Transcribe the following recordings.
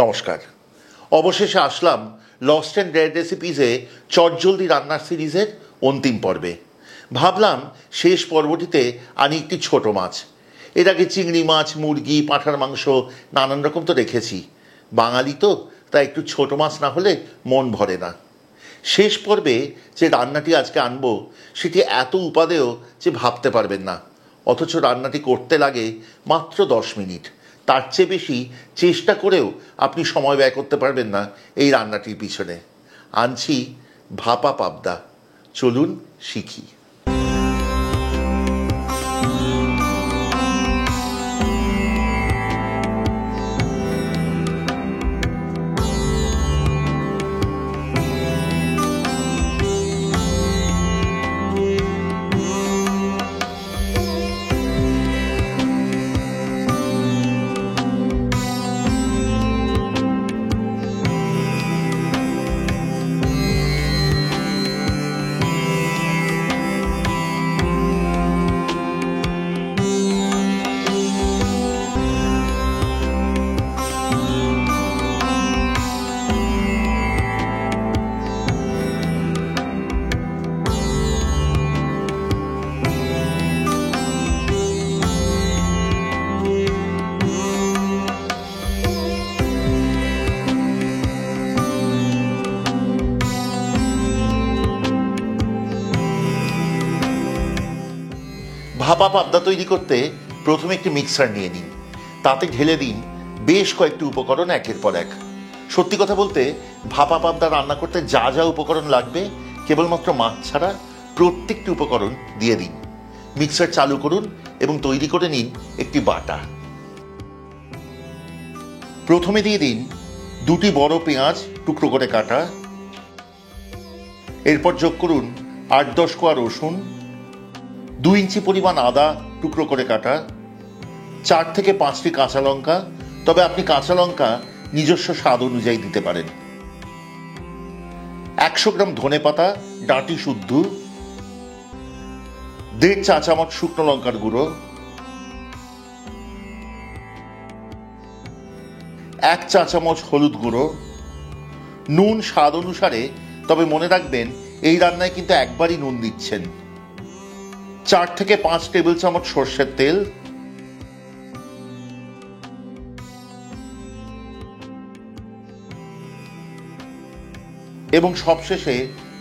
নমস্কার। অবশেষে আসলাম lost and rare রেসিপিসে চটজলদি রান্নার সিরিজের অন্তিম পর্বে। ভাবলাম শেষ পর্বটিতে আনি একটি ছোট মাছ। এর আগে চিংড়ি মাছ, মুরগি, পাঁঠার মাংস নানান রকম তো রেখেছি। বাঙালি তো, তাই একটু ছোট মাছ না হলে মন ভরে না। শেষ পর্বে যে রান্নাটি আজকে আনবো সেটি এত উপাদেয় যে ভাবতে পারবেন না, অথচ রান্নাটি করতে লাগে মাত্র 10 মিনিট। তার চেয়ে বেশি চেষ্টা করেও আপনি সময় ব্যয় করতে পারবেন না এই রান্নাটির পিছনে। আনছি ভাপা পাবদা। চলুন শিখি। ভাপা পাবদা তৈরি করতে প্রথমে একটি মিক্সার নিয়ে নিন। তাতে ঢেলে দিন বেশ কয়েকটি উপকরণ একের পর এক। সত্যি কথা বলতে ভাপা পাবদা রান্না করতে যা যা উপকরণ লাগবে কেবলমাত্র মাছ ছাড়া প্রত্যেকটি উপকরণ দিয়ে দিন। মিক্সার চালু করুন এবং তৈরি করে নিন একটি বাটা। প্রথমে দিয়ে দিন 2টি বড় পেঁয়াজ টুকরো করে কাটা। এরপর যোগ করুন 8-10 কোয়া রসুন, 2 ইঞ্চি পরিমাণ আদা টুকরো করে কাটা, 4 থেকে 5টি কাঁচা লঙ্কা, তবে আপনি কাঁচা লঙ্কা নিজস্ব স্বাদ অনুযায়ী দিতে পারেন, 100 গ্রাম ধনে পাতা ডাঁটি শুদ্ধ, 1.5 চা চামচ শুকনো লঙ্কার গুঁড়ো, 1 চা চামচ হলুদ গুঁড়ো, নুন স্বাদ অনুসারে, তবে মনে রাখবেন এই রান্নায় কিন্তু একবারই নুন দিচ্ছেন, 4 থেকে 5 টেবিল চামচ সর্ষের তেল, এবং সবশেষে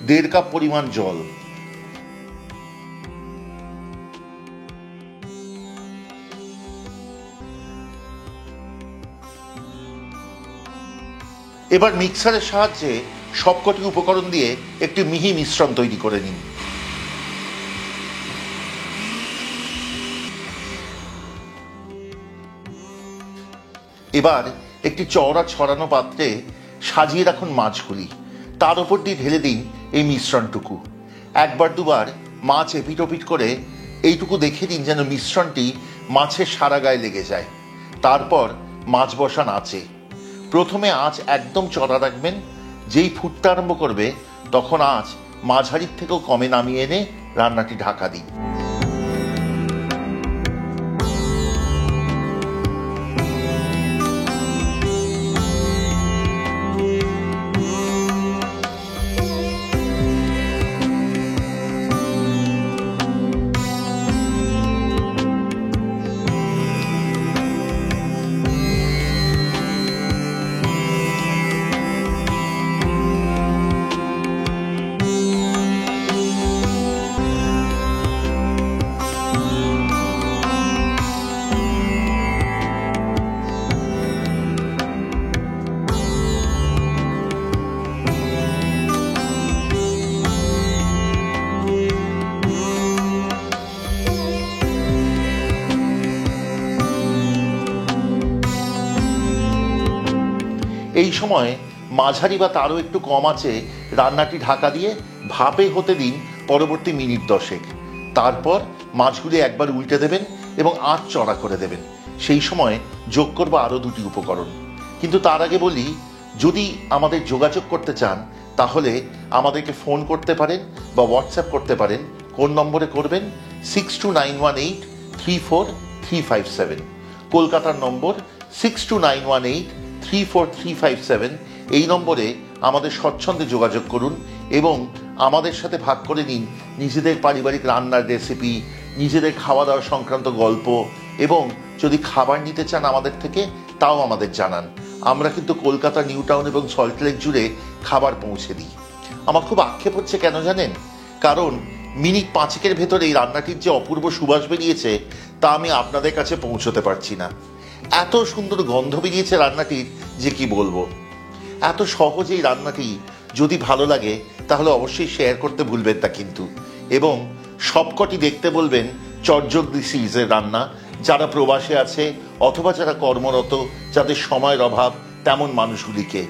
1.5 কাপ পরিমাণ জল। এবার মিক্সারের সাহায্যে সবকটি উপকরণ দিয়ে একটি মিহি মিশ্রণ তৈরি করে নিন। এবার একটি চওড়া ছড়ানো পাত্রে সাজিয়ে রাখুন মাছগুলি। তার উপর দিয়ে ঢেলে দিন এই মিশ্রণটুকু। একবার দুবার মাছ এপিট ওপিট করে এইটুকু দেখে দিন যেন মিশ্রণটি মাছের সারা গায়ে লেগে যায়। তারপর মাছ বসান আঁচে। প্রথমে আঁচ একদম চড়া রাখবেন। যেই ফুটতে আরম্ভ করবে তখন আঁচ মাঝারির থেকেও কমে নামিয়ে এনে রান্নাটি ঢাকা দিন। এই সময় মাঝারি বা তারও একটু কম আঁচে রান্নাটি ঢাকা দিয়ে ভাপে হতে দিন পরবর্তী মিনিট 10। তারপর মাছগুলি একবার উল্টে দেবেন এবং আঁচ চড়া করে দেবেন। সেই সময় যোগ করবো আরও 2টি উপকরণ। কিন্তু তার আগে বলি, যদি আমাদের যোগাযোগ করতে চান তাহলে আমাদেরকে ফোন করতে পারেন বা হোয়াটসঅ্যাপ করতে পারেন। কোন নম্বরে করবেন? 6291834357। কলকাতার নম্বর 6291834357। 34357 এই নম্বরে আমাদের স্বচ্ছন্দে যোগাযোগ করুন এবং আমাদের সাথে ভাগ করে নিন নিজেদের পারিবারিক রান্নার রেসিপি, নিজেদের খাওয়া দাওয়া সংক্রান্ত গল্প, এবং যদি খাবার নিতে চান আমাদের থেকে তাও আমাদের জানান। আমরা কিন্তু কলকাতা, নিউ টাউন এবং সল্টলেক জুড়ে খাবার পৌঁছে দিই। আমার খুব আক্ষেপ হচ্ছে কেন জানেন? কারণ মিনিট 5 ভেতরে এই রান্নাটির যে অপূর্ব সুবাস বেরিয়েছে তা আমি আপনাদের কাছে পৌঁছতে পারছি না। এত সুন্দর গন্ধ বেরিয়েছে রান্নাটির যে কি বলবো। এত সহজে এই রান্নাটি যদি ভালো লাগে তাহলে অবশ্যই শেয়ার করতে ভুলবেন না কিন্তু, এবং সবকটি দেখতে বলবেন চটজলদি সিরিজের রান্না। যারা প্রবাসে আছে অথবা যারা কর্মরত, যাদের সময়ের অভাব তেমন মানুষগুলিকে,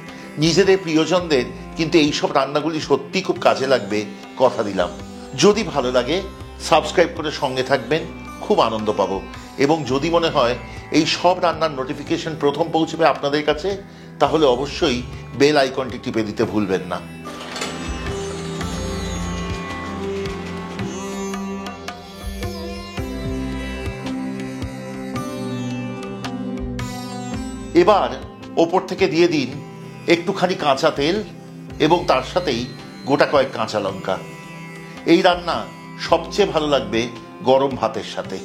নিজেদের প্রিয়জনদের কিন্তু এইসব রান্নাগুলি সত্যি খুব কাজে লাগবে, কথা দিলাম। যদি ভালো লাগে সাবস্ক্রাইব করে সঙ্গে থাকবেন, খুব আনন্দ পাবো। এবং যদি মনে হয় এই সব রান্নার নোটিফিকেশন প্রথম পৌঁছবে আপনাদের কাছে, তাহলে অবশ্যই বেল আইকনটি টিপে দিতে ভুলবেন না। এবার ওপর থেকে দিয়ে দিন একটুখানি কাঁচা তেল এবং তার সাথেই গোটা কয়েক কাঁচা লঙ্কা। এই রান্না সবচেয়ে ভালো লাগবে গরম ভাতের সাথে।